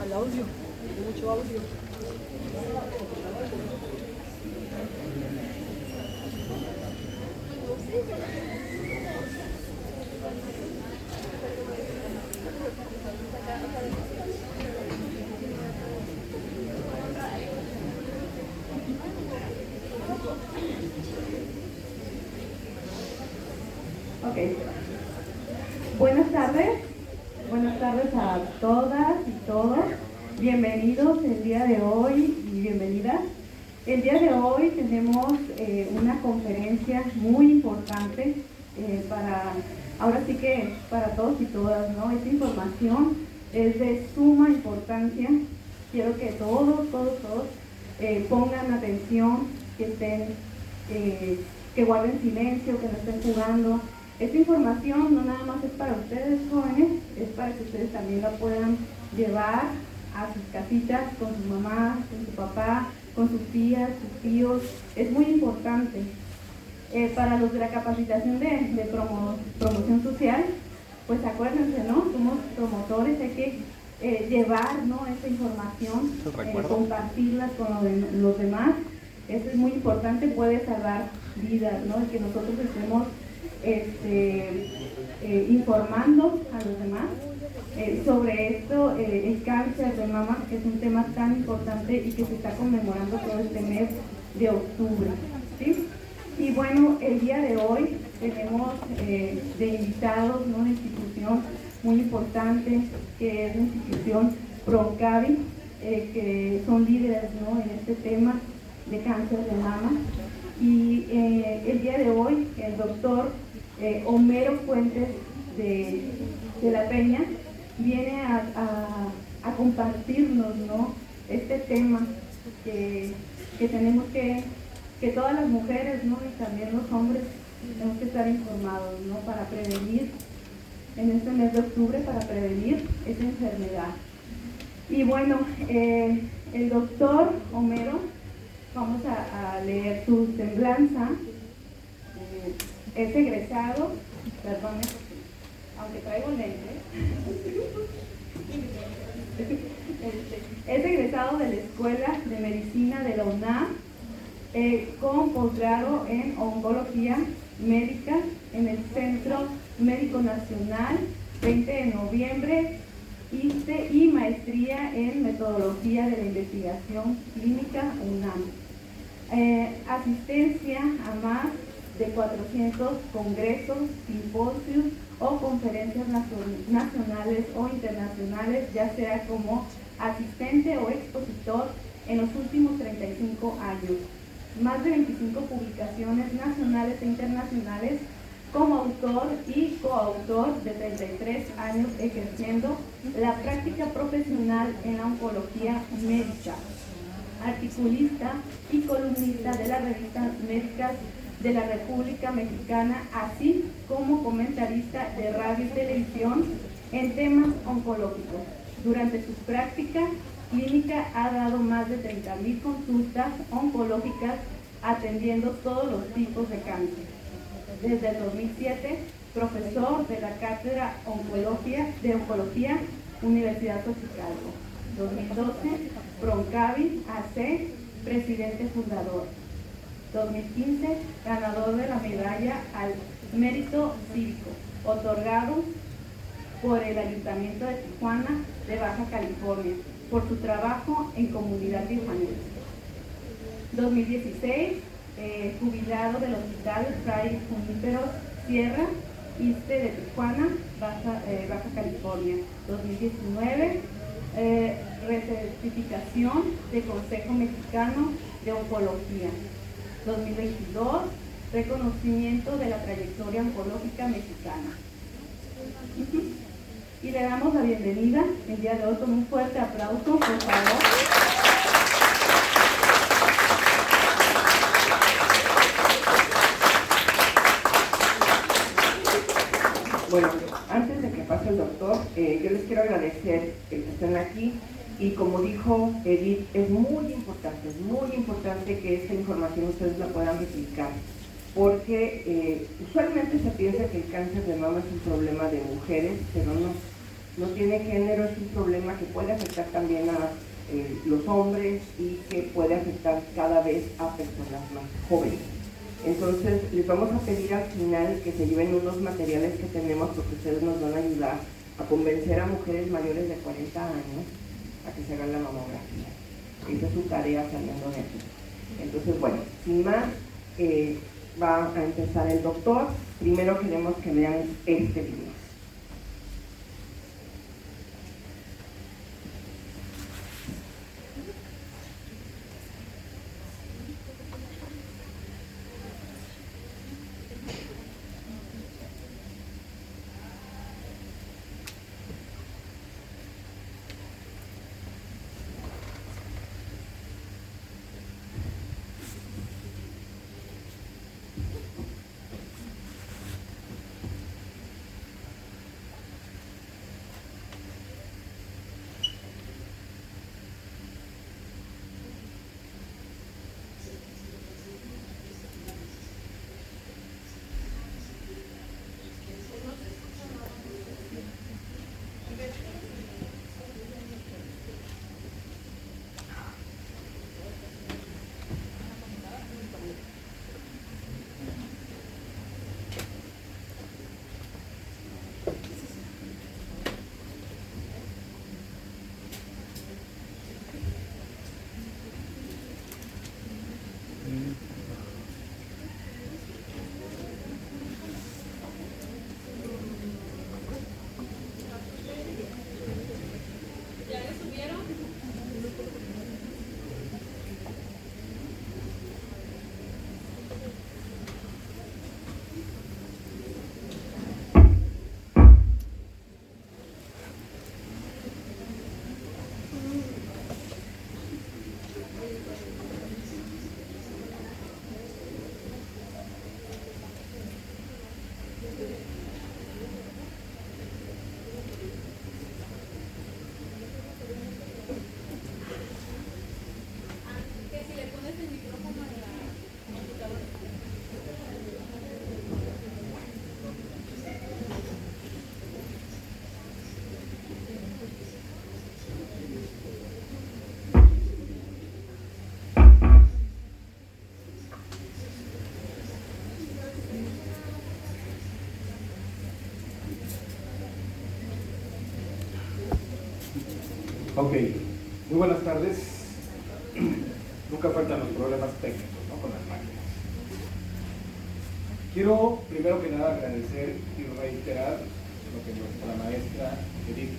al audio, mucho audio. Ok. Buenas tardes a todas y todos. Bienvenidos el día de hoy y bienvenidas. El día de hoy tenemos una conferencia muy importante ahora sí que para todos y todas, ¿no? Esta información es de suma importancia. Quiero que todos pongan atención, que guarden silencio, que no estén jugando. Esta información no nada más es para ustedes jóvenes, es para que ustedes también la puedan llevar a sus casitas con su mamá, con su papá, con sus tías, sus tíos. Es muy importante. Para los de la capacitación de promoción social, pues acuérdense, ¿no? Somos promotores, hay que llevar, ¿no?, esta información, compartirlas con los demás. Eso es muy importante, puede salvar vidas, ¿no? Y que nosotros estemos informando a los demás sobre esto, el cáncer de mama, que es un tema tan importante y que se está conmemorando todo este mes de octubre, ¿sí? Y bueno, el día de hoy tenemos de invitados, ¿no?, una institución muy importante, que es la institución PRONCAVI, que son líderes, ¿no?, en este tema de cáncer de mama. Y el día de hoy el doctor Homero Fuentes de la Peña viene a compartirnos, ¿no?, este tema que tenemos que todas las mujeres, ¿no?, y también los hombres tenemos que estar informados, ¿no?, para prevenir en este mes de octubre, para prevenir esa enfermedad. Y bueno, el doctor Homero, vamos a leer su semblanza. Es egresado, perdón, aunque traigo lentes, es egresado de la Escuela de Medicina de la UNAM, con posgrado en Oncología Médica en el Centro Médico Nacional 20 de noviembre, ISSSTE, y maestría en Metodología de la Investigación Clínica UNAM. Asistencia a más de 400 congresos, simposios o conferencias nacionales o internacionales, ya sea como asistente o expositor en los últimos 35 años. Más de 25 publicaciones nacionales e internacionales, como autor y coautor de 33 años ejerciendo la práctica profesional en la oncología médica, articulista y columnista de las revistas médicas de la República Mexicana, así como comentarista de radio y televisión en temas oncológicos. Durante su práctica clínica ha dado más de 30,000 consultas oncológicas, atendiendo todos los tipos de cáncer. Desde el 2007, profesor de la Cátedra de Oncología, Universidad Xochicalco. 2012, PRONCAVI AC, presidente fundador. 2015, ganador de la medalla al Mérito Cívico, otorgado por el Ayuntamiento de Tijuana de Baja California, por su trabajo en comunidad tijuanense. 2016, jubilado del Hospital Fray Junípero Sierra, ISSSTE de Tijuana, Baja California. 2019, recertificación de Consejo Mexicano de Oncología. 2022, reconocimiento de la trayectoria oncológica mexicana. Y le damos la bienvenida el día de hoy con un fuerte aplauso, por favor. Bueno, antes de que pase el doctor, yo les quiero agradecer que estén aquí. Y como dijo Edith, es muy importante que esta información ustedes la puedan replicar, porque usualmente se piensa que el cáncer de mama es un problema de mujeres, pero no. no tiene género, es un problema que puede afectar también a los hombres y que puede afectar cada vez a personas más jóvenes. Entonces, les vamos a pedir al final que se lleven unos materiales que tenemos porque ustedes nos van a ayudar a convencer a mujeres mayores de 40 años a que se hagan la mamografía. Esa es su tarea saliendo de aquí. Entonces, bueno, sin más, va a empezar el doctor. Primero queremos que vean este video. Ok, muy buenas tardes. Nunca faltan los problemas técnicos, ¿no?, con las máquinas. Quiero primero que nada agradecer y reiterar lo que nuestra maestra Edith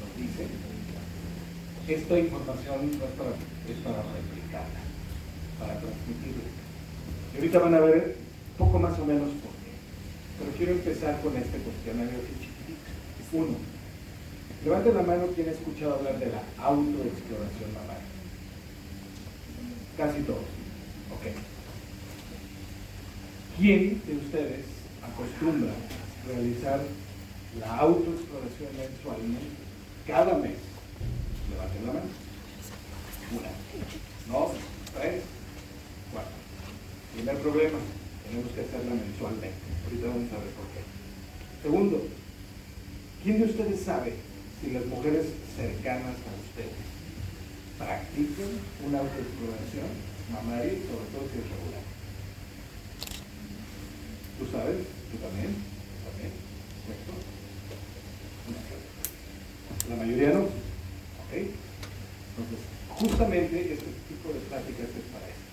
nos dice. Esta información no es para replicarla, para transmitirla. Y ahorita van a ver poco más o menos por qué. Pero quiero empezar con este cuestionario así chiquitito. 1. Levanten la mano quien ha escuchado hablar de la autoexploración mamaria. Casi todos. Ok. ¿Quién de ustedes acostumbra realizar la autoexploración mensualmente cada mes? Levanten la mano. 1, 2, 3, 4. Primer problema, tenemos que hacerla mensualmente. Ahorita vamos a ver por qué. Segundo, ¿quién de ustedes sabe si las mujeres cercanas a ustedes practican una autoexploración mamaria, sobre todo si es regular? ¿Tú sabes? ¿Tú también? ¿También? ¿Cierto? La mayoría no. ¿Ok? Entonces, justamente este tipo de pláticas es para esto,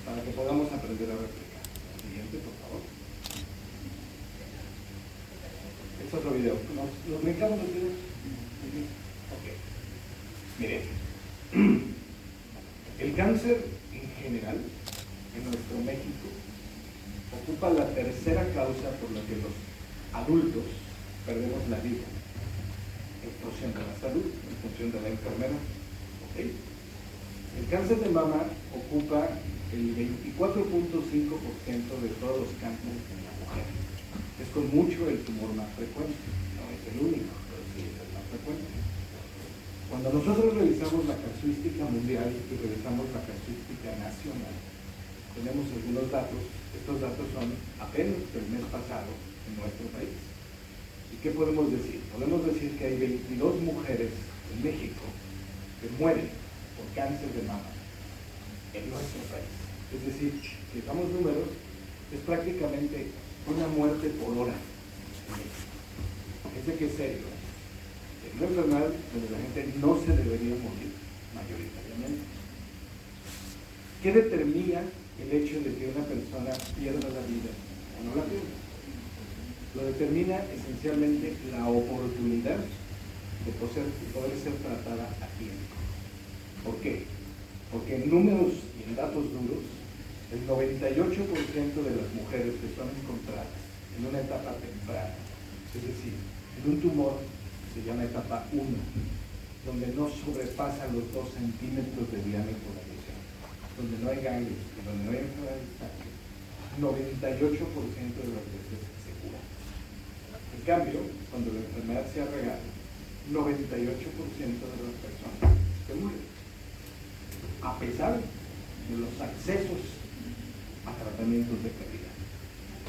para que podamos aprender a replicar. Siguiente, por favor. Es otro video. ¿Nos brincamos los videos? Ok. Miren, el cáncer en general en nuestro México ocupa la tercera causa por la que los adultos perdemos la vida en función de la salud, en función de la enfermedad. ¿Okay? El cáncer de mama ocupa el 24.5% de todos los cánceres en la mujer. Es con mucho el tumor más frecuente, no es el único, pero sí es el más frecuente. Cuando nosotros revisamos la casuística mundial y revisamos la casuística nacional, tenemos algunos datos. Estos datos son apenas del mes pasado en nuestro país. ¿Y qué podemos decir? Podemos decir que hay 22 mujeres en México que mueren por cáncer de mama en nuestro país. Es decir, si damos números, es prácticamente una muerte por hora en México. Es de que es serio. Es una enfermedad donde la gente no se debería morir mayoritariamente. ¿Qué determina el hecho de que una persona pierda la vida o no la pierda? Lo determina esencialmente la oportunidad de poder ser tratada a tiempo. ¿Por qué? Porque en números y en datos duros, el 98% de las mujeres que son encontradas en una etapa temprana, es decir, en un tumor se llama etapa 1, donde no sobrepasan los 2 centímetros de diámetro la lesión, donde no hay ganglios, donde no hay enfermedad de sangre, 98% de las veces se cura. En cambio, cuando la enfermedad se ha regado, 98% de las personas se mueren, a pesar de los accesos a tratamientos de calidad.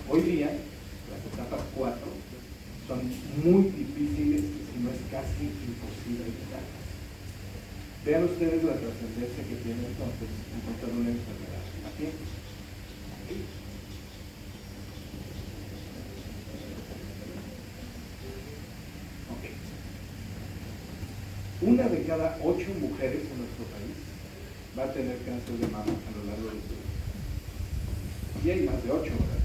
Hoy día, las etapas 4 son muy difíciles, si no es casi imposible evitarlas. Vean ustedes la trascendencia que tiene entonces encontrar una enfermedad a tiempo. Una de cada 8 mujeres en nuestro país va a tener cáncer de mama a lo largo de su vida. Y hay más de 8, ¿verdad?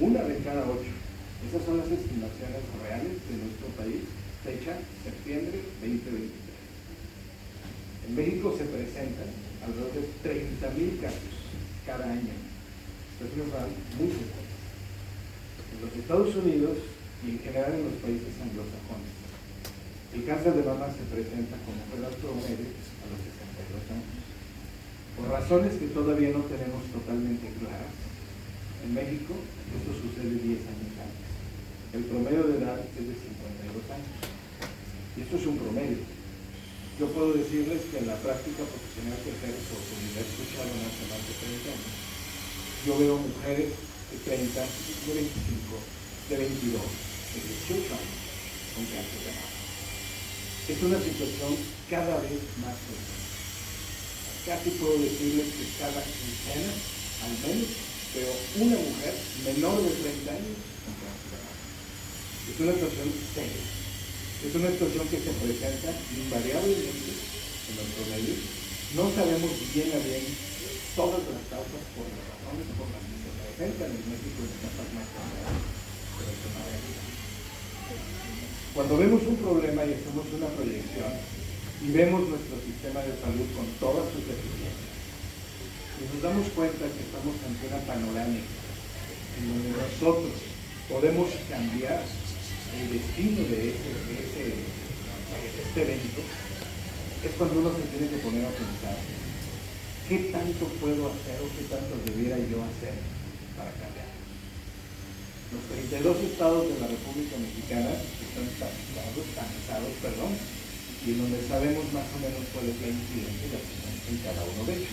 Una de cada 8. Esas son las estimaciones reales de nuestro país, fecha septiembre 2023. En México se presentan alrededor de 30,000 casos cada año. Esto es una enfermedad muy frecuente. En los Estados Unidos y en general en los países anglosajones, el cáncer de mama se presenta como enfermedad promedio a los 62 años. Por razones que todavía no tenemos totalmente claras, en México esto sucede 10 años antes. El promedio de edad es de 52 años. Y esto es un promedio. Yo puedo decirles que en la práctica profesional que ejerzo, como ya escucharon hace más de 30 años, yo veo mujeres de 30, de 25, de 22, de 18 años con cáncer de mama. Es una situación cada vez más frecuente. Casi puedo decirles que cada quincena, al menos, veo una mujer menor de 30 años con cáncer de mama. Es una situación seria. Es una situación que se presenta invariablemente en nuestro medio. No sabemos bien a bien todas las causas por las razones por las que se presentan en México en etapas más tempranas, pero es una realidad. Cuando vemos un problema y hacemos una proyección y vemos nuestro sistema de salud con todas sus deficiencias, y nos damos cuenta que estamos ante una panorámica en donde nosotros podemos cambiar el destino de este evento, es cuando uno se tiene que poner a pensar qué tanto puedo hacer o qué tanto debiera yo hacer para cambiar. Los 32 estados de la República Mexicana están censados, y en donde sabemos más o menos cuál es la incidencia en cada uno de ellos.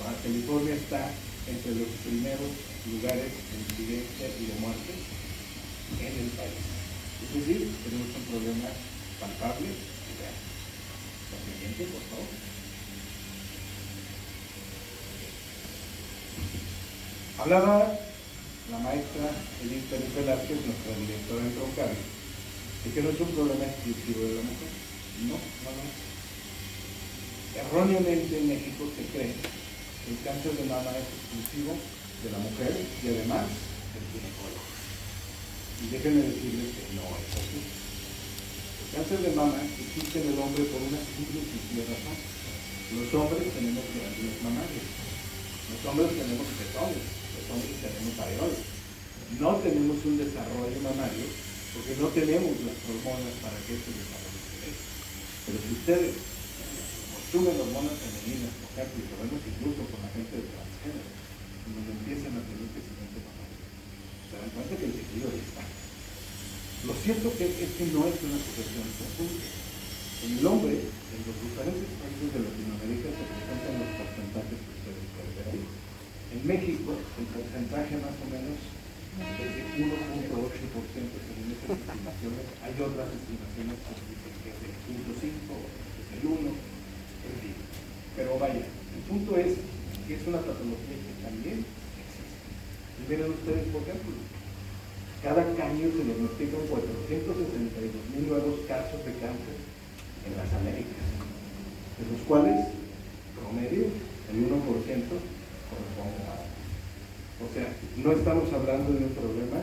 Baja California está entre los primeros lugares de incidencia y de muerte en el país. Es decir, tenemos un problema palpable y real. Lo siguiente, por favor. Hablaba la maestra Edith Pérez Velázquez, nuestra directora en Troncal, de que no es un problema exclusivo de la mujer. No. Erróneamente en México se cree que el cáncer de mama es exclusivo de la mujer y además del ginecólogo. Y déjenme decirles que no es así. El cáncer de mama existe en el hombre por una simple y sencilla razón. Los hombres tenemos glándulas mamarias. Los hombres tenemos petones. Los hombres tenemos areolas. No tenemos un desarrollo mamario porque no tenemos las hormonas para que este desarrollo se dé. Pero si ustedes consumen hormonas femeninas, por ejemplo, y lo vemos incluso con la gente de transgénero, cuando empiezan a tener crecimiento mamario, se dan cuenta que el tejido ahí está. Lo cierto es que no es una sujeción profunda. En el hombre, en los diferentes países de Latinoamérica se presentan los porcentajes que ustedes pueden ver ahí. En México, el porcentaje más o menos es de 1.8% según estas estimaciones. Hay otras estimaciones que dicen que es del 0.5, que es el 1, en fin. Pero vaya, el punto es que es una patología que también existe. Y miren ustedes, por ejemplo, cada año se diagnostican 462,000 nuevos casos de cáncer en las Américas, de los cuales, promedio, el 1% corresponde a. O sea, no estamos hablando de un problema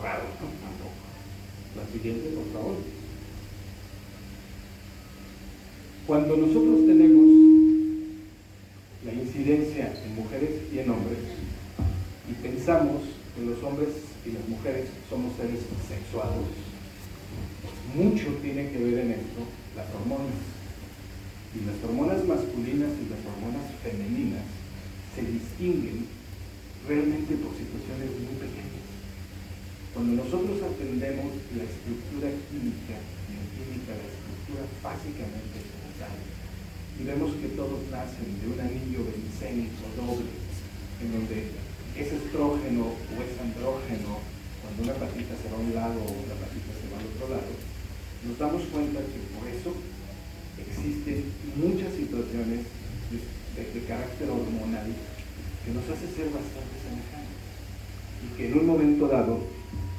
raro, ¿no? Tampoco. La siguiente, por favor. Cuando nosotros tenemos la incidencia en mujeres y en hombres, y pensamos que los hombres y las mujeres somos seres sexuados, mucho tiene que ver en esto las hormonas. Y las hormonas masculinas y las hormonas femeninas se distinguen realmente por situaciones muy pequeñas. Cuando nosotros atendemos la estructura química, y en química la estructura básicamente esencial, y vemos que todos nacen de un anillo bencénico doble, en donde es estrógeno o es andrógeno, cuando una patita se va a un lado o una patita se va al otro lado, nos damos cuenta que por eso existen muchas situaciones de carácter hormonal que nos hace ser bastante semejantes y que en un momento dado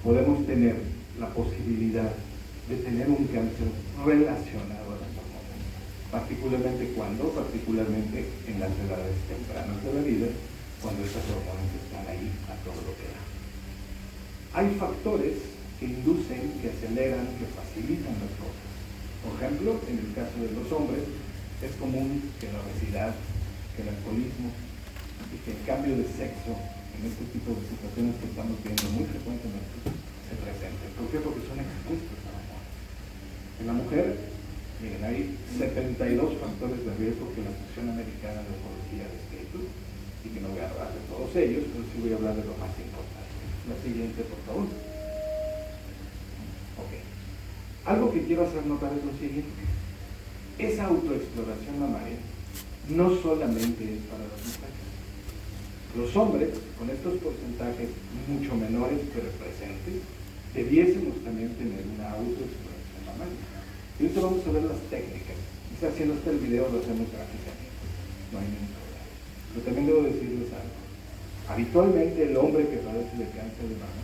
podemos tener la posibilidad de tener un cáncer relacionado a las hormonas, particularmente en las edades tempranas de la vida, cuando estas hormonas están ahí a todo lo que da. Hay factores que inducen, que aceleran, que facilitan las cosas. Por ejemplo, en el caso de los hombres, es común que la obesidad, que el alcoholismo y que el cambio de sexo en este tipo de situaciones que estamos viendo muy frecuentemente se presenten. ¿Por qué? Porque son expuestos a hormonas. En la mujer, miren, hay 72 factores de riesgo que la Asociación Americana de Oncología ha descrito, y que no voy a hablar de todos ellos, pero sí voy a hablar de lo más importante. La siguiente, por favor. Ok. Algo que quiero hacer notar es lo siguiente. Esa autoexploración mamaria no solamente es para las mujeres. Los hombres, con estos porcentajes mucho menores pero presentes, debiésemos también tener una autoexploración mamaria. Y ahorita vamos a ver las técnicas. Quizás si no está el video lo hacemos gráficamente. No hay ningún problema. Pero también debo decirles algo. Habitualmente el hombre que padece de cáncer de mama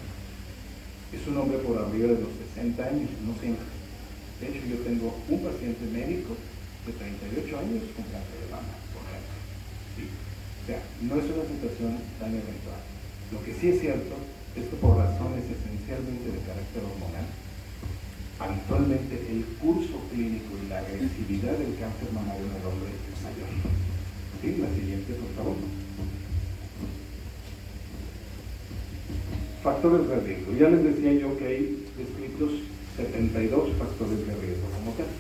es un hombre por arriba de los 60 años, no siempre. De hecho, yo tengo un paciente médico de 38 años con cáncer de mama, por ejemplo. Sí. O sea, no es una situación tan eventual. Lo que sí es cierto es que por razones esencialmente de carácter hormonal, habitualmente el curso clínico y la agresividad del cáncer mamario en el hombre es mayor. Sí, la siguiente, por favor. Factores de riesgo. Ya les decía yo que hay descritos 72 factores de riesgo como tal.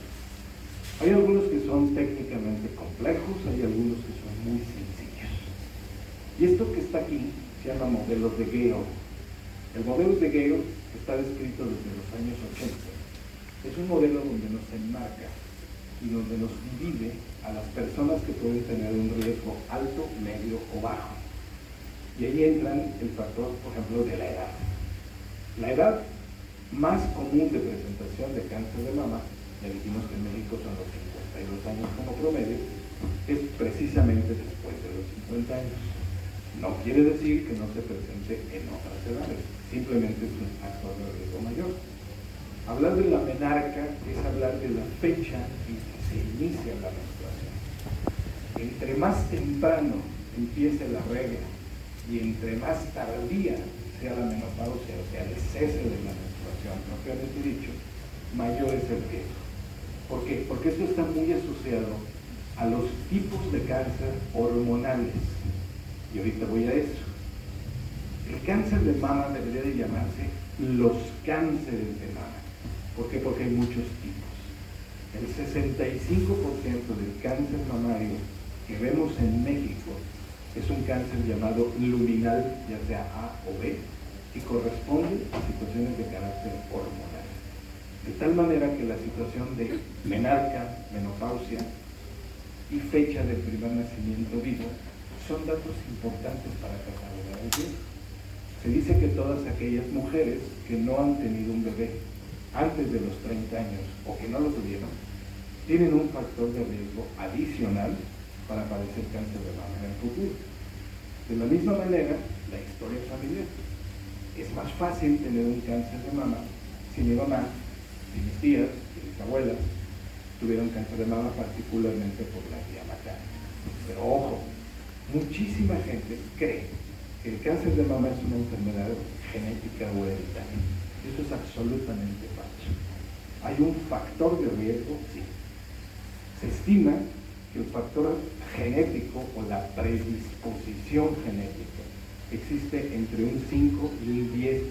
Hay algunos que son técnicamente complejos, hay algunos que son muy sencillos. Y esto que está aquí se llama modelos de Gale. El modelo de Gale está descrito desde los años 80. Es un modelo donde nos enmarca y donde nos divide a las personas que pueden tener un riesgo alto, medio o bajo. Y ahí entran el factor, por ejemplo, de la edad. La edad más común de presentación de cáncer de mama, ya dijimos que en México son los 52 años como promedio, es precisamente después de los 50 años. No quiere decir que no se presente en otras edades, simplemente es un factor de riesgo mayor. Hablar de la menarca es hablar de la fecha en que se inicia la menstruación. Entre más temprano empiece la regla y entre más tardía sea la menopausia, o sea, el cese de la menstruación, propiamente dicho, mayor es el riesgo. ¿Por qué? Porque esto está muy asociado a los tipos de cáncer hormonales. Y ahorita voy a eso. El cáncer de mama debería de llamarse los cánceres de mama. ¿Por qué? Porque hay muchos tipos. El 65% del cáncer mamario que vemos en México es un cáncer llamado luminal, ya sea A o B, y corresponde a situaciones de carácter hormonal. De tal manera que la situación de menarca, menopausia y fecha del primer nacimiento vivo son datos importantes para catalogar el riesgo. Se dice que todas aquellas mujeres que no han tenido un bebé antes de los 30 años o que no lo tuvieron, tienen un factor de riesgo adicional para padecer cáncer de mama en el futuro. De la misma manera, la historia familiar. Es más fácil tener un cáncer de mama si mi mamá, si mis tías, si mis abuelas tuvieron cáncer de mama, particularmente por la vía materna. Pero ojo, muchísima gente cree que el cáncer de mama es una enfermedad genética o hereditaria. Eso es absolutamente falso. ¿Hay un factor de riesgo? Sí. Se estima que el factor genético o la predisposición genética existe entre un 5 y un 10%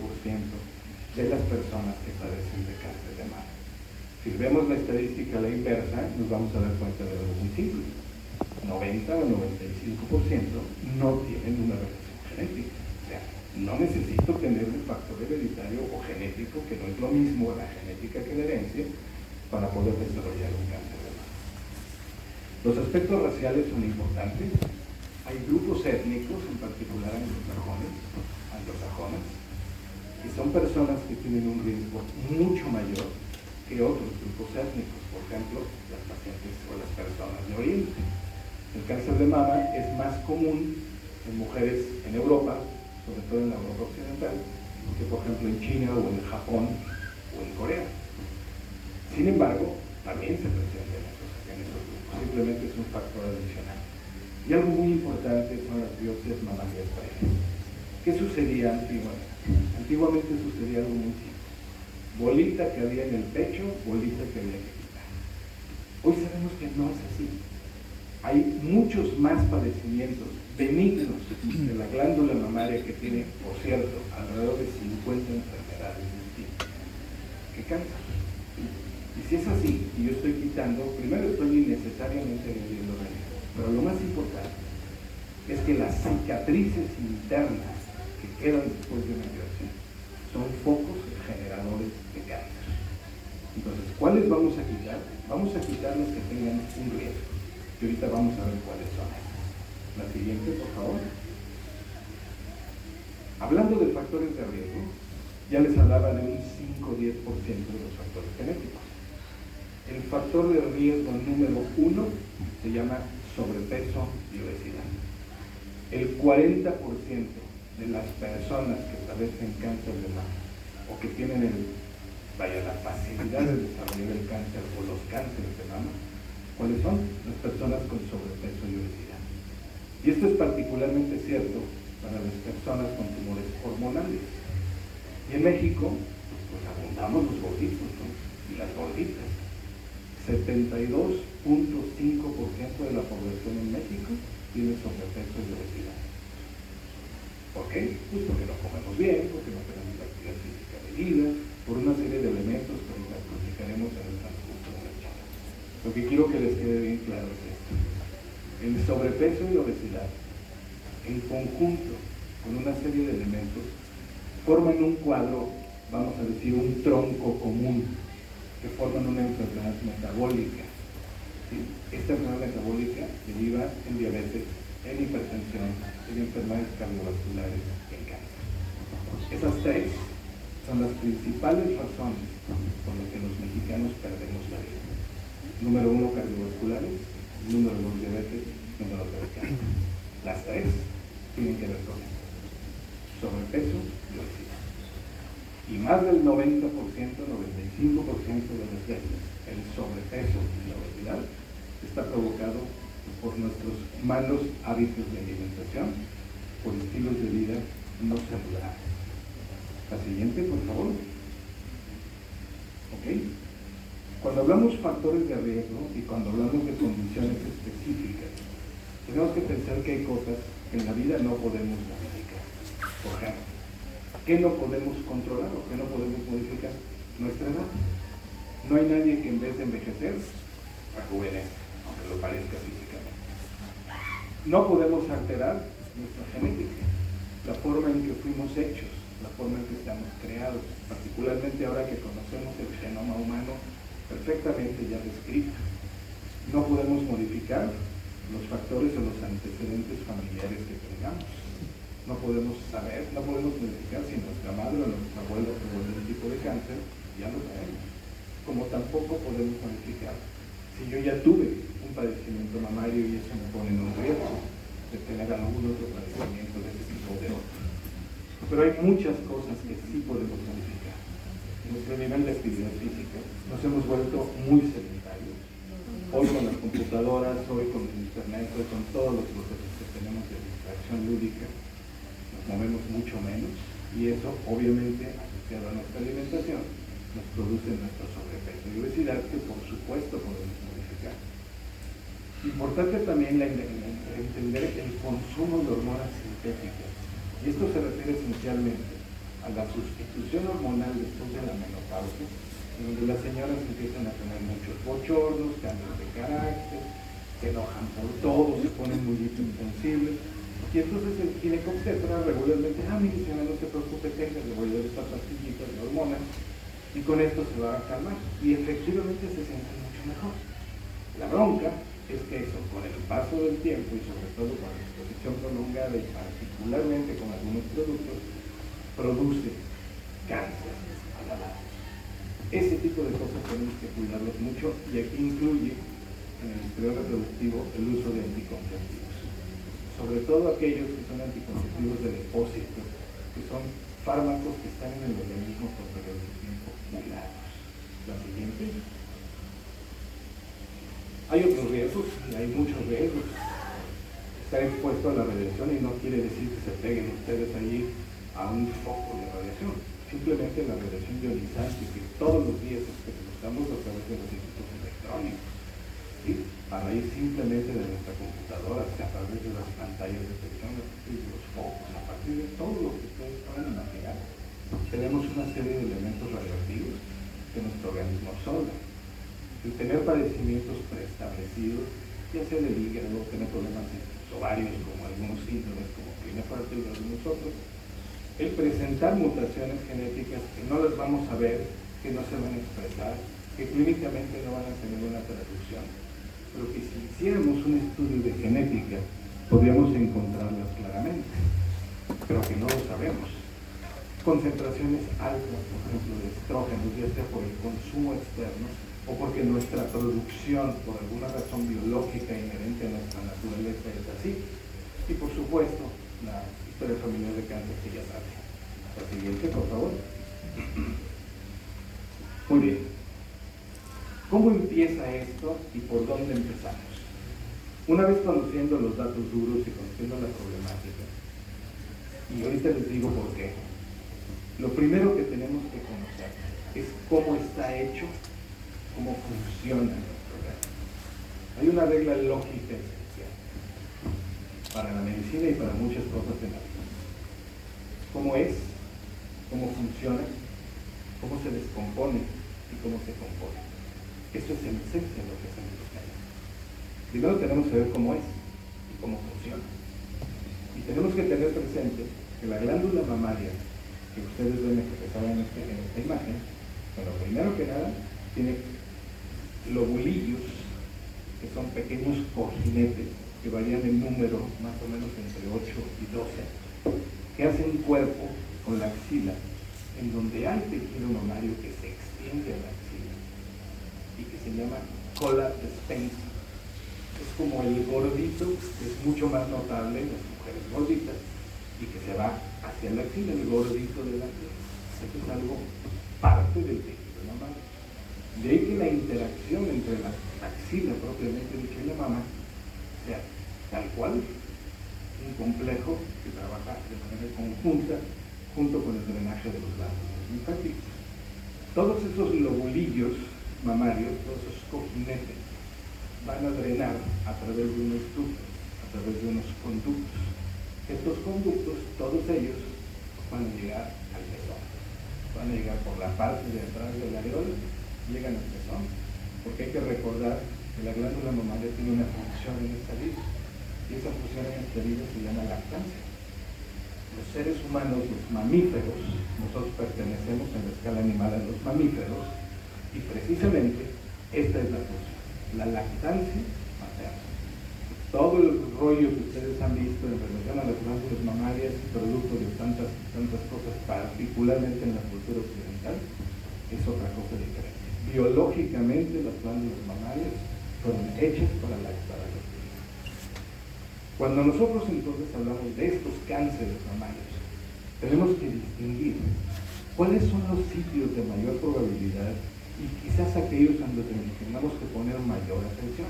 de las personas que padecen de cáncer de mama. Si vemos la estadística a la inversa, nos vamos a dar cuenta de algo muy simple. 90 o 95% no tienen una relación genética. O sea, no necesito tener un factor hereditario o genético, que no es lo mismo la genética que la herencia, para poder desarrollar un cáncer de mama. Los aspectos raciales son importantes. Hay grupos étnicos, en particular anglosajones, que son personas que tienen un riesgo mucho mayor que otros grupos étnicos, por ejemplo, las pacientes o las personas de Oriente. El cáncer de mama es más común en mujeres en Europa, sobre todo en la Europa occidental, que por ejemplo en China o en Japón o en Corea. Sin embargo, también se presenta en esos grupos, simplemente es un factor adicional. Y algo muy importante son las biopsias mamarias previas. ¿Qué sucedía antiguamente? Antiguamente sucedía algo muy simple. Bolita que había en el pecho, bolita que había que quitar. Hoy sabemos que no es así. Hay muchos más padecimientos benignos de la glándula mamaria, que tiene, por cierto, alrededor de 50 enfermedades distintas, que cáncer. Y si es así, y yo estoy quitando, primero estoy innecesariamente añadiendo riesgo, pero lo más importante es que las cicatrices internas que quedan después de una operación son focos generadores de cáncer. Entonces, ¿cuáles vamos a quitar? Vamos a quitar los que tengan un riesgo. Y ahorita vamos a ver cuáles son estos. La siguiente, por favor. Hablando de factores de riesgo, ya les hablaba de un 5 o 10% de los factores genéticos. El factor de riesgo número 1 se llama sobrepeso y obesidad. El 40% de las personas que padecen cáncer de mama o que tienen la facilidad de desarrollar el cáncer o los cánceres de mama, ¿cuáles son? Las personas con sobrepeso y obesidad. Y esto es particularmente cierto para las personas con tumores hormonales. Y en México, pues abundamos los gorditos, ¿no? Y las gorditas. 72.5% de la población en México tiene sobrepeso y obesidad. ¿Por qué? Pues porque no comemos bien, porque no tenemos la actividad física debida, por una serie de elementos que nos platicaremos en el transcurso de la charla. Lo que quiero que les quede bien claro es esto. El sobrepeso y la obesidad, en conjunto con una serie de elementos, forman un cuadro, vamos a decir, un tronco común, que forman una enfermedad metabólica. ¿Sí? Esta enfermedad metabólica deriva en diabetes, en hipertensión, en enfermedades cardiovasculares, en cáncer. Esas tres son las principales razones por las que los mexicanos perdemos la vida. Número 1, cardiovasculares; número 2, diabetes; número 3, cáncer. Las tres tienen que ver con esto: sobrepeso y obesidad. Y más del 90%, 95% de las veces, el sobrepeso y la obesidad está provocado por nuestros malos hábitos de alimentación, por estilos de vida no saludables. La siguiente, por favor. ¿Ok? Cuando hablamos factores de riesgo y cuando hablamos de condiciones específicas, tenemos que pensar que hay cosas que en la vida no podemos modificar. Por ejemplo, ¿qué no podemos controlar o qué no podemos modificar? Nuestra edad. No hay nadie que en vez de envejecer rejuvenezca, aunque lo parezca físicamente. No podemos alterar nuestra genética, la forma en que fuimos hechos, la forma en que estamos creados, particularmente ahora que conocemos el genoma humano perfectamente ya descrito. No podemos modificar los factores o los antecedentes familiares que tengamos. no podemos saber, no podemos verificar si nuestra madre o nuestra abuela tuvo algún tipo de cáncer, ya lo sabemos. Como tampoco podemos verificar si yo ya tuve un padecimiento mamario y eso me pone en un riesgo de tener algún otro padecimiento de ese tipo de otro. Pero hay muchas cosas que sí podemos verificar. Nuestro nivel de actividad física, nos hemos vuelto muy sedentarios. Hoy con las computadoras, hoy con el internet, hoy con todos los procesos que tenemos de distracción lúdica, nos movemos mucho menos y eso obviamente asociado a nuestra alimentación nos produce nuestro sobrepeso y obesidad que por supuesto podemos modificar. Importante también entender el consumo de hormonas sintéticas y esto se refiere esencialmente a la sustitución hormonal después de la menopausia, donde las señoras empiezan a tener muchos bochornos, cambios de carácter, se enojan por todo, se ponen muy insensibles. Y entonces el ginecobstetra regularmente, mire señora, no se preocupe, le voy a dar estas pastillitas de hormonas y con esto se va a calmar. Y efectivamente se sienten mucho mejor. La bronca es que eso, con el paso del tiempo y sobre todo con la exposición prolongada y particularmente con algunos productos, produce cáncer a la larga. Ese tipo de cosas tenemos que cuidarlos mucho y aquí incluye en el periodo reproductivo el uso de anticonceptivos. Sobre todo aquellos que son anticonceptivos de depósito, que son fármacos que están en el organismo por periodos de tiempo muy largos. La siguiente. Hay otros riesgos, y hay muchos riesgos. Estar expuesto a la radiación y no quiere decir que se peguen ustedes allí a un foco de radiación. Simplemente la radiación ionizante que todos los días experimentamos a través de los equipos electrónicos, ¿sí? A raíz simplemente de nuestra computadora, a través de las pantallas de televisión, de los focos, a partir de todo lo que ustedes pueden imaginar, tenemos una serie de elementos radioactivos que nuestro organismo absorbe. El tener padecimientos preestablecidos, ya sea del hígado, tener problemas en los ovarios, como algunos síntomas, como pinefarto y algunos otros, el presentar mutaciones genéticas que no las vamos a ver, que no se van a expresar, que clínicamente no van a tener una traducción, pero que si hiciéramos un estudio de genética, podríamos encontrarlas claramente, pero que no lo sabemos. Concentraciones altas, por ejemplo, de estrógenos, ya sea por el consumo externo o porque nuestra producción, por alguna razón biológica inherente a nuestra naturaleza, es así. Y por supuesto, la historia familiar de cáncer que ya sabe. La siguiente, por favor. Muy bien. ¿Cómo empieza esto y por dónde empezamos? Una vez conociendo los datos duros y conociendo la problemática, y ahorita les digo por qué, lo primero que tenemos que conocer es cómo está hecho, cómo funciona nuestro organismo. Hay una regla lógica esencial para la medicina y para muchas cosas en la vida. ¿Cómo es? ¿Cómo funciona? ¿Cómo se descompone? ¿Y cómo se compone? Eso es en esencia lo que hacemos los médicos. Primero tenemos que ver cómo es y cómo funciona. Y tenemos que tener presente que la glándula mamaria que ustedes ven expresada en esta imagen, bueno, primero que nada, tiene lobulillos, que son pequeños cojinetes, que varían en número más o menos entre 8 y 12, que hacen cuerpo con la axila, en donde hay tejido mamario que se extiende a la axila y que se llama cola de Spencer. Es como el gordito, que es mucho más notable en las mujeres gorditas y que se va hacia la axila, el gordito de la axila. Eso es algo parte del tejido mamario. De ahí que la interacción entre la axila propiamente dicha y la mama sea tal cual un complejo que trabaja de manera conjunta junto con el drenaje de los ganglios linfáticos. Todos esos lobulillos mamarios, todos esos cojinetes, van a drenar a través de unos tubos, a través de unos conductos. Estos conductos, todos ellos, van a llegar al pezón. Van a llegar por la parte de atrás del areola, llegan al pezón, porque hay que recordar que la glándula mamaria tiene una función en esta vida, y esa función en esta vida se llama lactancia. Los seres humanos, los mamíferos, nosotros pertenecemos en la escala animal a los mamíferos, y precisamente esta es la función, la lactancia materna. todo el rollo que ustedes han visto en relación a las glándulas mamarias, producto de tantas cosas, particularmente en la cultura occidental, es otra cosa diferente. Biológicamente las glándulas mamarias fueron hechas para lactar a los niños. Cuando nosotros entonces hablamos de estos cánceres mamarios, tenemos que distinguir cuáles son los sitios de mayor probabilidad y quizás aquellos en donde tenemos que poner mayor atención.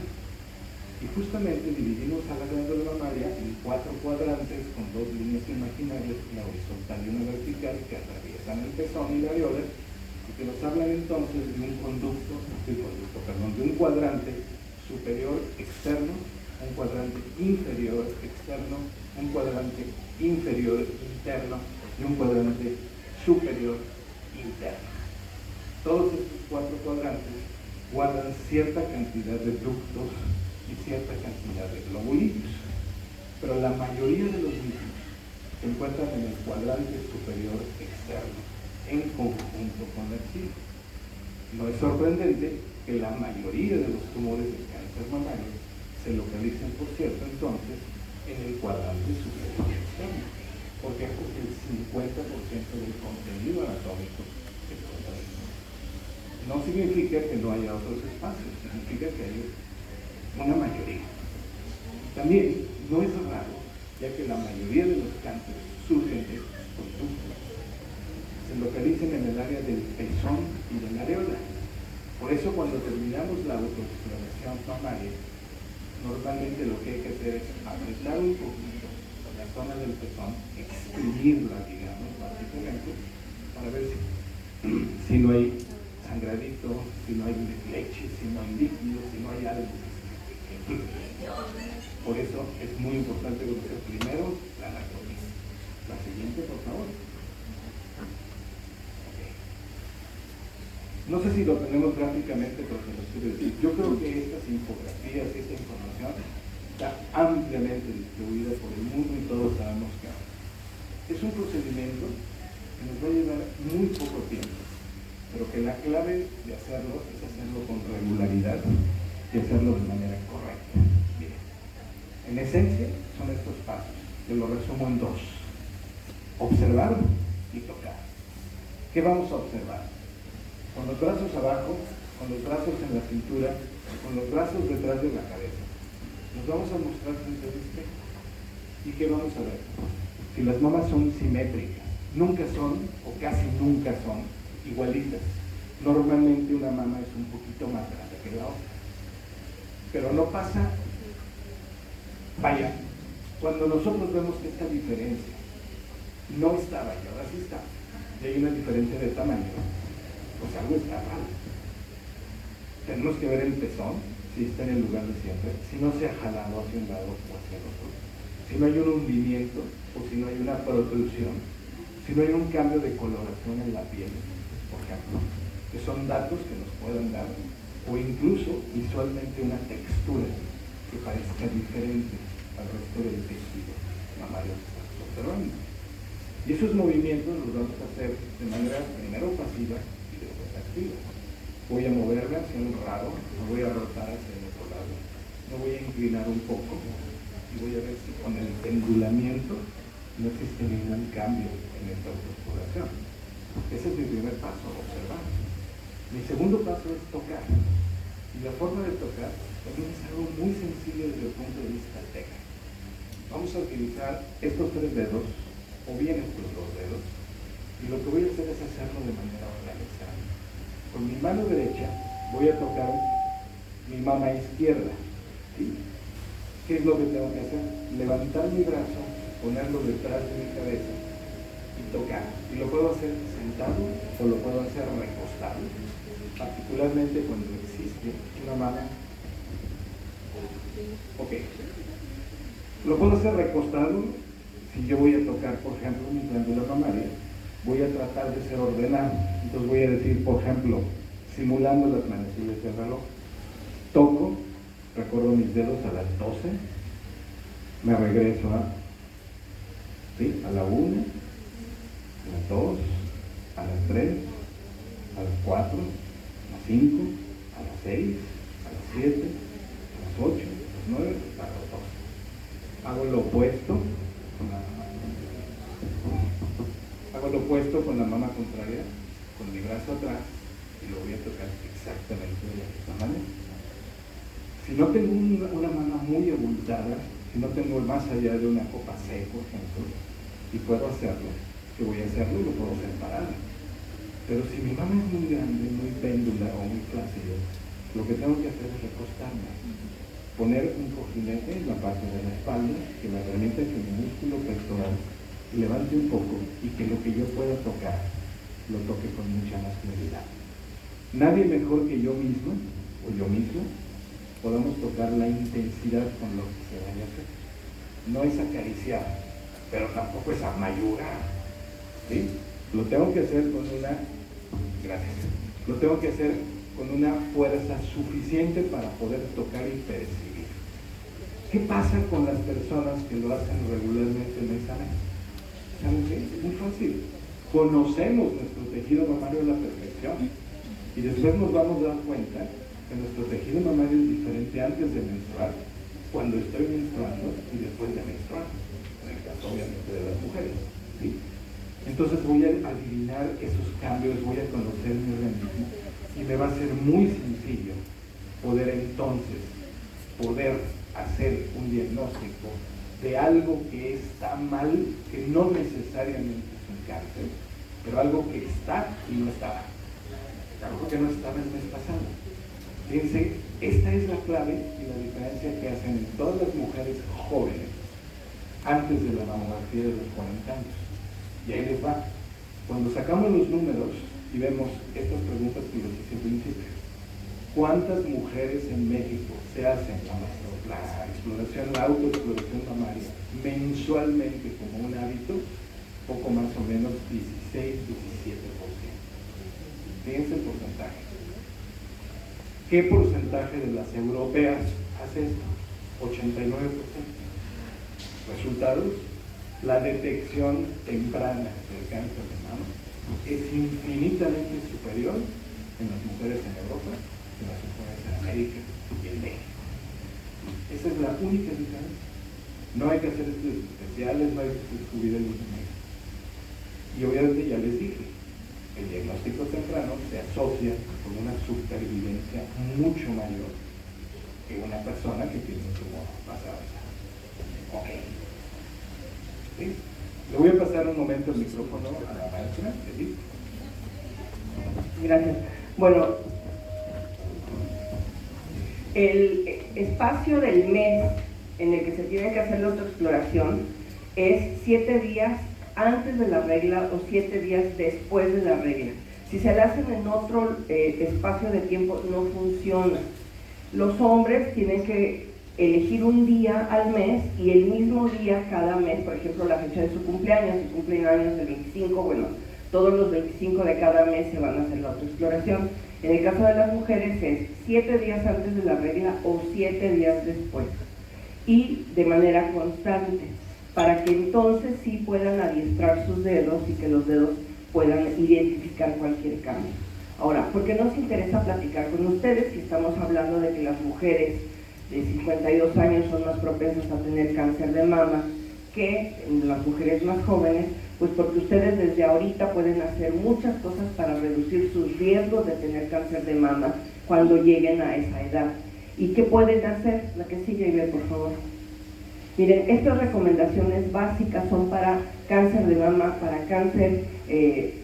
Y justamente dividimos a la glándula mamaria en 4 cuadrantes con 2 líneas imaginarias, una horizontal y una vertical, que atraviesan el pezón y la areola, y que nos hablan entonces de un de un cuadrante superior externo, un cuadrante inferior externo, un cuadrante inferior interno y un cuadrante superior interno. Todos estos 4 cuadrantes guardan cierta cantidad de ductos y cierta cantidad de globulitos, pero la mayoría de los mismos se encuentran en el cuadrante superior externo, en conjunto con la axila. No es sorprendente que la mayoría de los tumores de cáncer mamario se localicen, por cierto, entonces, en el cuadrante superior externo. ¿Por qué? Porque el 50% del contenido anatómico se encuentra ahí. No significa que no haya otros espacios, significa que hay una mayoría. También no es raro, ya que la mayoría de los cánceres surgen de estos conductos. Se localizan en el área del pezón y de la areola. Por eso cuando terminamos la autoexploración mamaria, normalmente lo que hay que hacer es apretar un poquito la zona del pezón, exprimirla, digamos, básicamente, para ver si no hay sangradito, si no hay leche, si no hay líquido, si no hay algo. Por eso es muy importante conocer primero la anatomía. La siguiente, por favor. Okay. No sé si lo tenemos gráficamente, pero se los quiero decir. Yo creo que estas infografías, esta información está ampliamente distribuida por el mundo y todos sabemos que es un procedimiento que nos va a llevar muy poco tiempo, pero que la clave de hacerlo es hacerlo con regularidad y hacerlo de manera correcta. Bien. En esencia son estos pasos, que lo resumo en 2: observar y tocar. ¿Qué vamos a observar? Con los brazos abajo, con los brazos en la cintura, con los brazos detrás de la cabeza. Nos vamos a mostrar frente al espejo. ¿Y qué vamos a ver? Si las mamas son simétricas, nunca son, o casi nunca son, igualitas. Normalmente una mama es un poquito más grande que la otra. Pero no pasa, vaya, cuando nosotros vemos que esta diferencia no estaba y ahora sí está, y hay una diferencia de tamaño, pues algo está mal. Tenemos que ver el pezón, si está en el lugar de siempre, si no se ha jalado hacia un lado o hacia el otro, si no hay un hundimiento o si no hay una protrusión, si no hay un cambio de coloración en la piel, por ejemplo, que son datos que nos pueden dar, o incluso visualmente una textura que parezca diferente al resto del tejido mamario que estamos observando. Y esos movimientos los vamos a hacer de manera primero pasiva y después activa. Voy a moverme hacia un lado, me voy a rotar hacia el otro lado, me voy a inclinar un poco y voy a ver si con el pendulamiento no existe ningún cambio en esta autoexploración. Ese es mi primer paso, observar. Mi segundo paso es tocar. Y la forma de tocar también es algo muy sencillo desde el punto de vista técnico. Vamos a utilizar estos 3 dedos, o bien estos 2 dedos, y lo que voy a hacer es hacerlo de manera organizada. Con mi mano derecha voy a tocar mi mama izquierda. ¿Sí? ¿Qué es lo que tengo que hacer? Levantar mi brazo, ponerlo detrás de mi cabeza y tocar. Y lo puedo hacer sentado o lo puedo hacer recostado, particularmente cuando existe una mama. Ok. Lo puedo hacer recostado. Si yo voy a tocar, por ejemplo, mi glándula mamaria, voy a tratar de ser ordenado. Entonces voy a decir, por ejemplo, simulando las manecillas del reloj, toco, recorro mis dedos a las 12, me regreso a la 1, a las 2, a las 3, a las 4, a las 5, a las 6, a las 7, a las 8, a las 9, a las 12. Hago lo opuesto con la mama contraria, con mi brazo atrás, y lo voy a tocar exactamente de la misma manera. Si no tengo una mama muy abultada, si no tengo más allá de una copa C, por ejemplo, y puedo hacerlo, que voy a hacerlo, lo puedo hacer parado. Pero si mi mama es muy grande, muy péndula o muy flácida, lo que tengo que hacer es recostarme, poner un cojinete en la parte de la espalda que me permita que mi músculo pectoral levante un poco y que lo que yo pueda tocar, lo toque con mucha más claridad. Nadie mejor que yo mismo, o yo mismo, podamos tocar la intensidad con lo que se vaya a hacer. No es acariciar, pero tampoco es amayurar, ¿sí? Lo tengo que hacer con una fuerza suficiente para poder tocar y percibir. ¿Qué pasa con las personas que lo hacen regularmente mes a mes? ¿Saben qué? Es muy fácil. Conocemos nuestro tejido mamario a la perfección y después nos vamos a dar cuenta que nuestro tejido mamario es diferente antes de menstruar, cuando estoy menstruando y después de menstruar, en el caso obviamente de las mujeres, ¿sí? Entonces voy a adivinar esos cambios, voy a conocer mi organismo y me va a ser muy sencillo poder hacer un diagnóstico de algo que está mal, que no necesariamente es un cáncer, pero algo que está y no estaba, algo que no estaba el mes pasado. Fíjense, esta es la clave y la diferencia que hacen todas las mujeres jóvenes antes de la mamografía de los 40 años. Y ahí les va. Cuando sacamos los números y vemos estas preguntas que les hice al principio, ¿cuántas mujeres en México se hacen la autoexploración mamaria mensualmente como un hábito? Poco más o menos 16-17%. Fíjense el porcentaje. ¿Qué porcentaje de las europeas hace esto? 89%. Resultados: la detección temprana del cáncer de mama es infinitamente superior en las mujeres en Europa que en las mujeres en América y en México. Esa es la única diferencia. No hay que hacer estudios especiales, no hay que descubrir el uso médico. Y obviamente ya les dije, el diagnóstico temprano se asocia con una supervivencia mucho mayor que una persona que tiene un tumor más avanzado. Ok. ¿Sí? Le voy a pasar un momento el micrófono a la maestra, Edith. Gracias. Bueno, el espacio del mes en el que se tiene que hacer la autoexploración es 7 días antes de la regla o 7 días después de la regla. Si se la hacen en otro espacio de tiempo, no funciona. Los hombres tienen que elegir un día al mes y el mismo día cada mes, por ejemplo, la fecha de su cumpleaños, si cumplen años el 25, bueno, todos los 25 de cada mes se van a hacer la autoexploración. En el caso de las mujeres es 7 días antes de la regla o 7 días después, y de manera constante, para que entonces sí puedan adiestrar sus dedos y que los dedos puedan identificar cualquier cambio. Ahora, ¿por qué nos interesa platicar con ustedes si estamos hablando de que las mujeres de 52 años son más propensas a tener cáncer de mama que las mujeres más jóvenes? Pues porque ustedes desde ahorita pueden hacer muchas cosas para reducir sus riesgos de tener cáncer de mama cuando lleguen a esa edad. ¿Y qué pueden hacer? La que sigue, Iber, por favor. Miren, estas recomendaciones básicas son para cáncer de mama, para cáncer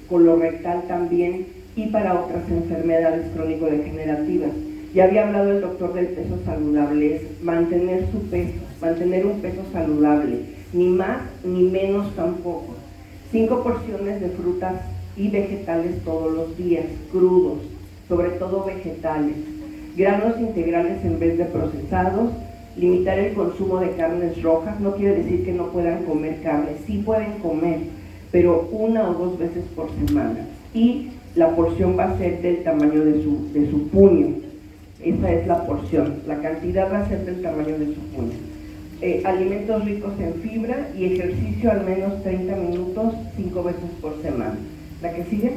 colorectal también y para otras enfermedades crónico-degenerativas. Ya había hablado el doctor del peso saludable, es mantener su peso, mantener un peso saludable, ni más ni menos tampoco. 5 porciones de frutas y vegetales todos los días, crudos, sobre todo vegetales, granos integrales en vez de procesados, limitar el consumo de carnes rojas. No quiere decir que no puedan comer carne, sí pueden comer, pero 1 o 2 veces por semana, y la porción va a ser del tamaño de su puño. Esa es la porción, la cantidad va a ser del tamaño de su puño. Alimentos ricos en fibra y ejercicio al menos 30 minutos 5 veces por semana. ¿La que sigue?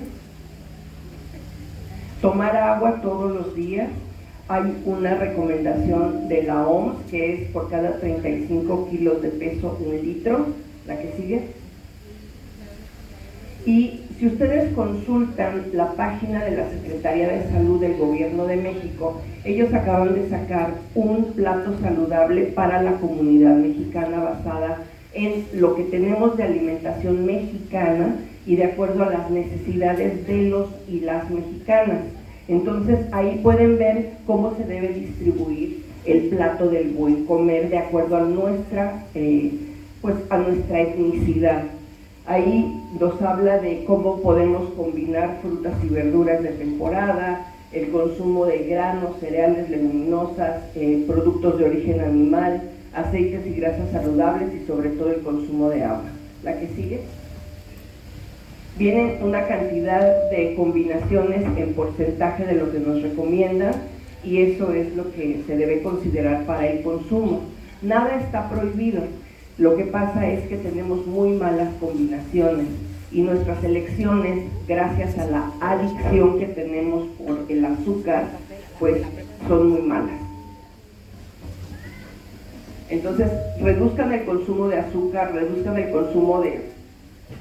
Tomar agua todos los días. hay una recomendación de la OMS que es por cada 35 kilos de peso 1 litro, la que sigue. Y si ustedes consultan la página de la Secretaría de Salud del Gobierno de México, ellos acaban de sacar un plato saludable para la comunidad mexicana basada en lo que tenemos de alimentación mexicana y de acuerdo a las necesidades de los y las mexicanas. Entonces ahí pueden ver cómo se debe distribuir el plato del buen comer de acuerdo a nuestra, a nuestra etnicidad. Ahí nos habla de cómo podemos combinar frutas y verduras de temporada, el consumo de granos, cereales, leguminosas, productos de origen animal, aceites y grasas saludables y sobre todo el consumo de agua. La que sigue. Vienen una cantidad de combinaciones en porcentaje de lo que nos recomiendan y eso es lo que se debe considerar para el consumo. Nada está prohibido, lo que pasa es que tenemos muy malas combinaciones y nuestras elecciones, gracias a la adicción que tenemos por el azúcar, pues son muy malas. Entonces, reduzcan el consumo de azúcar, reduzcan el consumo de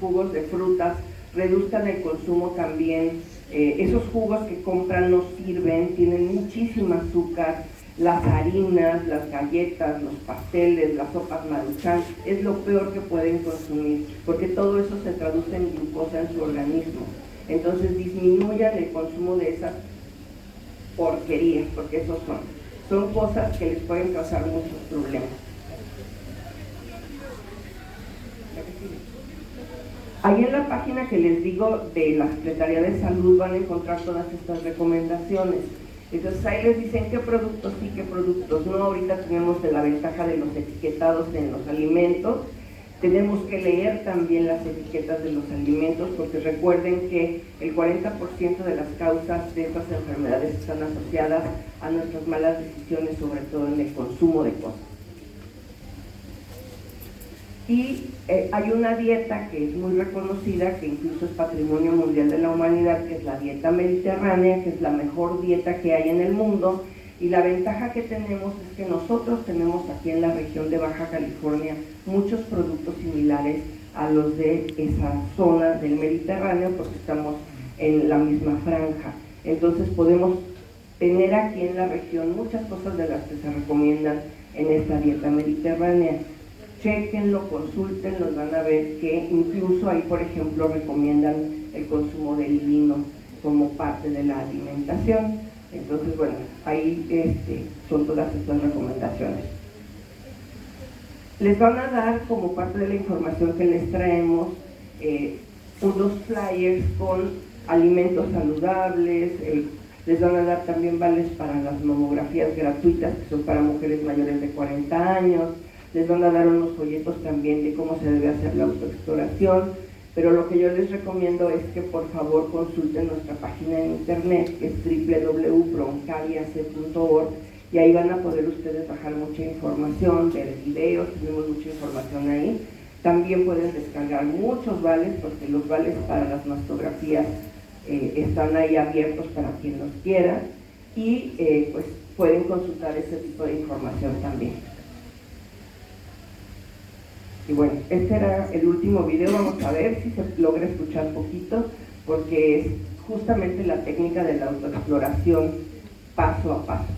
jugos de frutas, reduzcan el consumo también, esos jugos que compran no sirven, tienen muchísimo azúcar, las harinas, las galletas, los pasteles, las sopas Maruchan, es lo peor que pueden consumir, porque todo eso se traduce en glucosa en su organismo. Entonces disminuyan el consumo de esas porquerías, porque esos son cosas que les pueden causar muchos problemas. Ahí en la página que les digo de la Secretaría de Salud van a encontrar todas estas recomendaciones. Entonces ahí les dicen qué productos sí, qué productos no. Ahorita tenemos de la ventaja de los etiquetados en los alimentos. Tenemos que leer también las etiquetas de los alimentos porque recuerden que el 40% de las causas de estas enfermedades están asociadas a nuestras malas decisiones, sobre todo en el consumo de cosas. Y hay una dieta que es muy reconocida, que incluso es Patrimonio Mundial de la Humanidad, que es la dieta mediterránea, que es la mejor dieta que hay en el mundo. Y la ventaja que tenemos es que nosotros tenemos aquí en la región de Baja California muchos productos similares a los de esa zona del Mediterráneo, porque estamos en la misma franja. Entonces podemos tener aquí en la región muchas cosas de las que se recomiendan en esta dieta mediterránea. Chéquenlo, consúltenlo, van a ver que incluso ahí, por ejemplo, recomiendan el consumo del vino como parte de la alimentación. Entonces, bueno, ahí son todas estas recomendaciones. Les van a dar, como parte de la información que les traemos, unos flyers con alimentos saludables, les van a dar también vales para las mamografías gratuitas, que son para mujeres mayores de 40 años, les van a dar unos folletos también de cómo se debe hacer la autoexploración, pero lo que yo les recomiendo es que por favor consulten nuestra página en internet, que es www.proncaviac.org, y ahí van a poder ustedes bajar mucha información, ver videos, tenemos mucha información ahí. También pueden descargar muchos vales, porque los vales para las mastografías están ahí abiertos para quien los quiera, y pues pueden consultar ese tipo de información también. Y bueno, este era el último video, vamos a ver si se logra escuchar poquito, porque es justamente la técnica de la autoexploración paso a paso.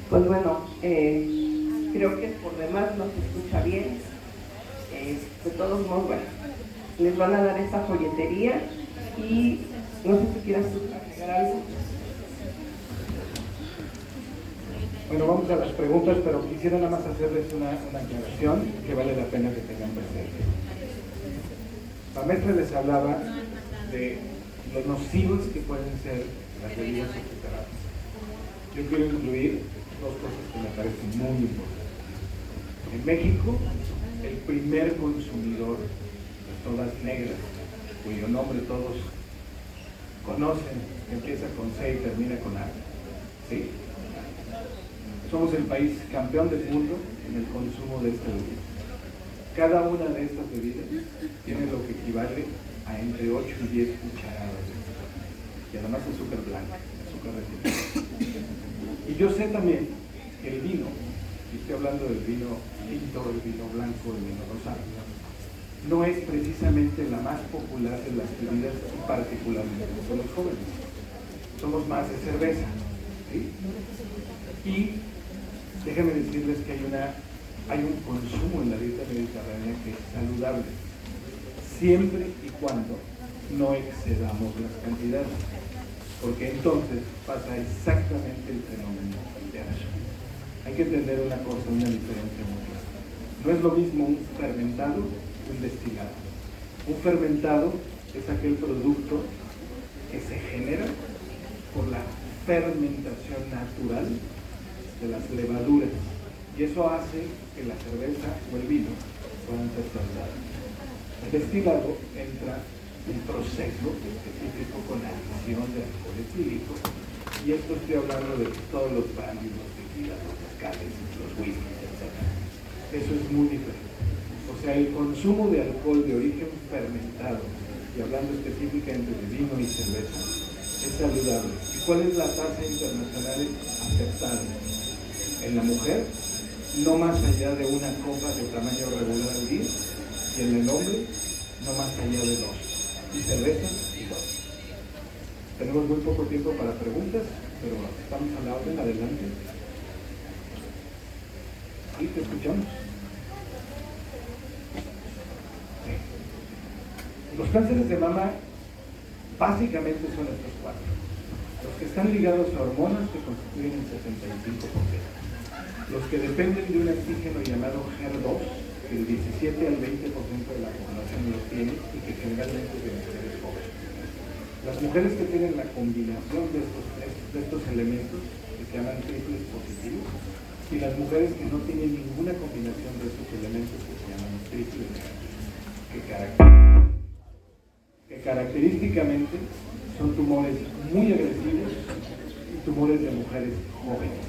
Pues bueno, creo que por demás no se escucha bien. De todos modos, bueno, les van a dar esta folletería y no sé si quieras agregar algo. Bueno, vamos a las preguntas, pero quisiera nada más hacerles una aclaración que vale la pena que tengan presente. La maestra les hablaba de los nocivos que pueden ser las bebidas azucaradas. Yo quiero incluir dos cosas que me parecen muy importantes. En México, el primer consumidor de todas negras, cuyo nombre todos conocen, que empieza con C y termina con A. ¿Sí? Somos el país campeón del mundo en el consumo de esta bebida. Cada una de estas bebidas tiene lo que equivale a entre 8 y 10 cucharadas de azúcar. Y además azúcar blanca, azúcar refinada. Y yo sé también que el vino, y estoy hablando del vino tinto, el vino blanco, el vino rosado, no es precisamente la más popular de las bebidas, particularmente con los jóvenes. Somos más de cerveza. ¿Sí? Y déjenme decirles que hay un consumo en la dieta mediterránea que es saludable, siempre y cuando no excedamos las cantidades, porque entonces pasa exactamente el fenómeno de Ash. Hay que entender una cosa, una diferencia muy clara. No es lo mismo un fermentado que un destilado. Un fermentado es aquel producto que se genera por la fermentación natural de las levaduras, y eso hace que la cerveza o el vino puedan ser saludables. El destilado entra en un proceso específico con la adición de alcohol etílico, y esto estoy hablando de todos los brandy, los tequilas, los mezcales, los whiskies, etc. Eso es muy diferente. O sea, el consumo de alcohol de origen fermentado, y hablando específicamente de vino y cerveza, es saludable. ¿Y cuál es la tasa internacional aceptable? En la mujer, no más allá de una copa de tamaño regular al día, y en el hombre, no más allá de 2. Y cerveza, igual. Tenemos muy poco tiempo para preguntas, pero estamos a la orden, adelante. Sí, te escuchamos. Sí. Los cánceres de mama básicamente son estos 4. Los que están ligados a hormonas que constituyen el 75%. Los que dependen de un antígeno llamado HER2, que el 17 al 20% de la población lo tiene y que generalmente es de mujeres jóvenes. Las mujeres que tienen la combinación de estos elementos, que se llaman triples positivos, y las mujeres que no tienen ninguna combinación de estos elementos, que se llaman triples negativos, que característicamente son tumores muy agresivos y tumores de mujeres jóvenes.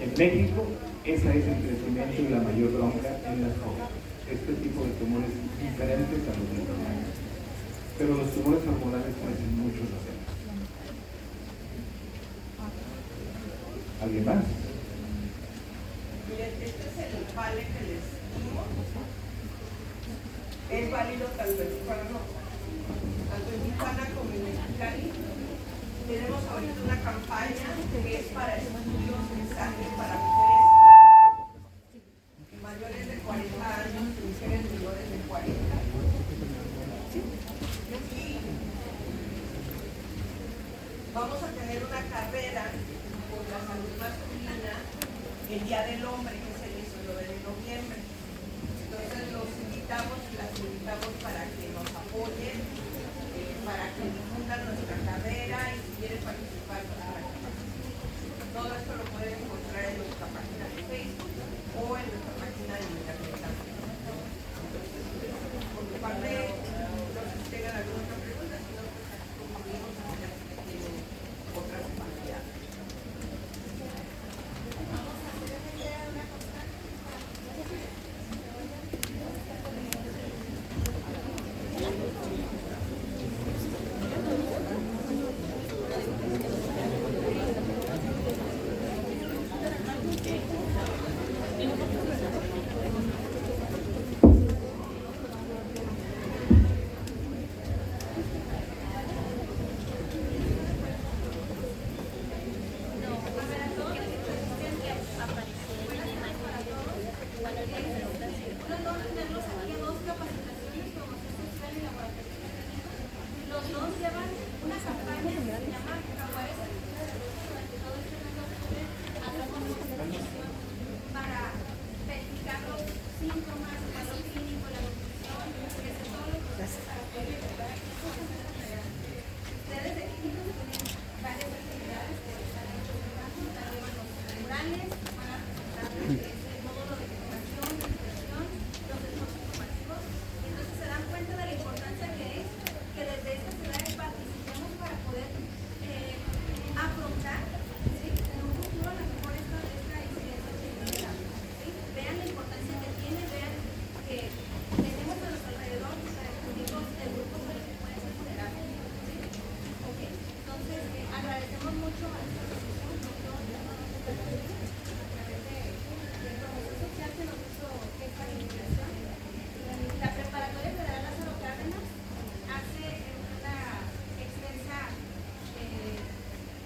En México, esa es el crecimiento y la mayor bronca en las jóvenes. Este tipo de tumores diferentes a los hormonales. Pero los tumores hormonales crecen mucho en los senos. ¿Alguien más? Miren, este es el vale que les dimos. Es válido tanto en Tijuana, tanto en Tijuana como en Mexicali. Tenemos ahorita una campaña que es para estudios de sangre para mujeres mayores de 40 años y mujeres menores de 40. Y vamos a tener una carrera por la salud masculina el Día del Hombre, que es el 19 de noviembre. Entonces los invitamos y las invitamos para que nos apoyen, para que difundan nuestra carrera, y si quieren participar, pues para que participen. Todo esto lo pueden encontrar en nuestra página de Facebook o en nuestra página de internet también. Entonces, por mi parte, no sé si tengan alguna otra pregunta, si no, pues aquí concluimos y ya se tienen otras actividades. profesionales van a presentar el módulo de información, de educación, los esfuerzos formativos. Entonces se dan cuenta de la importancia que es que desde estas edades participemos para poder afrontar, ¿sí?, en un futuro a lo mejor esta incidencia técnica, ¿sí? Vean la importancia que tiene, vean que tenemos a nuestro alrededor dispositivos de grupos de los que pueden ser vulnerables, ¿sí? Ok, entonces agradecemos mucho a esta asociación, doctor, a través de promoción social que nos hizo esta invitación. La Preparatoria Federal Lázaro Cárdenas hace una extensa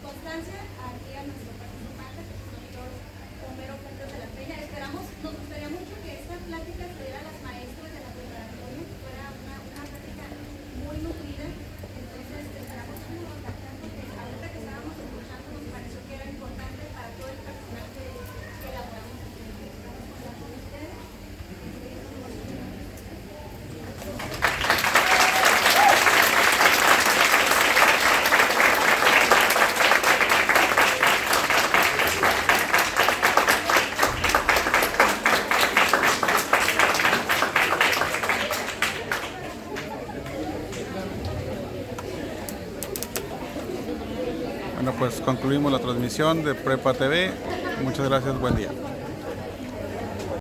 constancia aquí a nuestro participante, que es el doctor Homero Fuentes de la Peña. Nos gustaría mucho que esta plática se diera a las maestras de la preparatoria, que fuera una plática muy nutrida. Entonces esperamos contactar porque ahorita que estábamos escuchando nos pareció que era importante para todo el personal que elaboramos aquí. Estamos contando con ustedes. Bueno, pues concluimos la transmisión de Prepa TV. Muchas gracias, buen día.